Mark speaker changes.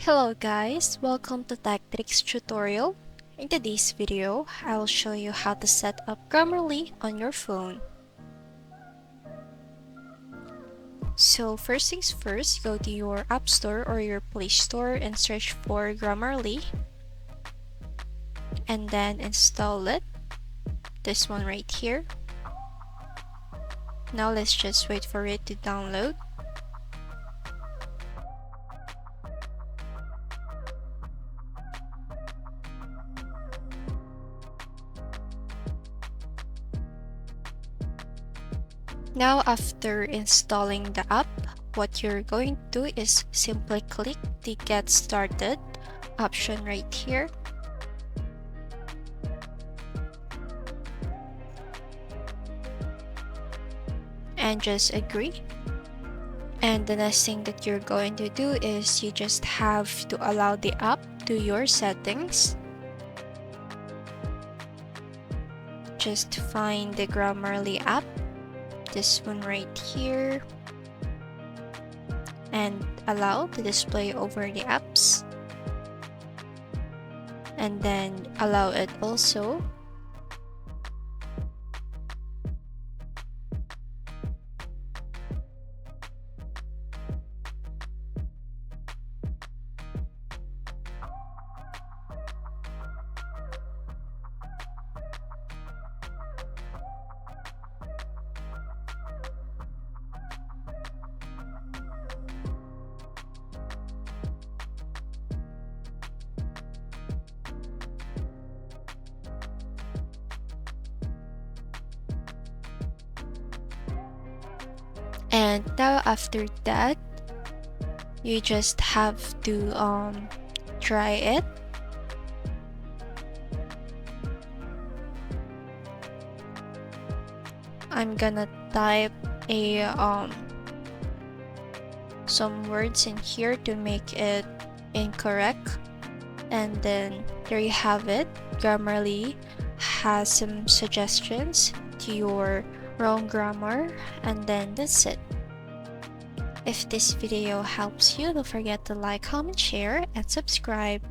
Speaker 1: Hello guys, welcome to Tech Tricks tutorial. In today's video, I will show you how to set up Grammarly on your phone. So first things first, go to your App Store or your Play Store and search for Grammarly and then install it. This one right here. Now let's just wait for it to download. Now after installing the app, what you're going to do is simply click the Get Started option right here. And just agree. And the next thing that you're going to do is you just have to allow the app to your settings. Just find the Grammarly app, this one right here, and allow the display over the apps, and then allow it also. And now after that, you just have to try it. I'm gonna type a some words in here to make it incorrect, and then there you have it. Grammarly has some suggestions to your wrong grammar, and then that's it. If this video helps you, don't forget to like, comment, share, and subscribe.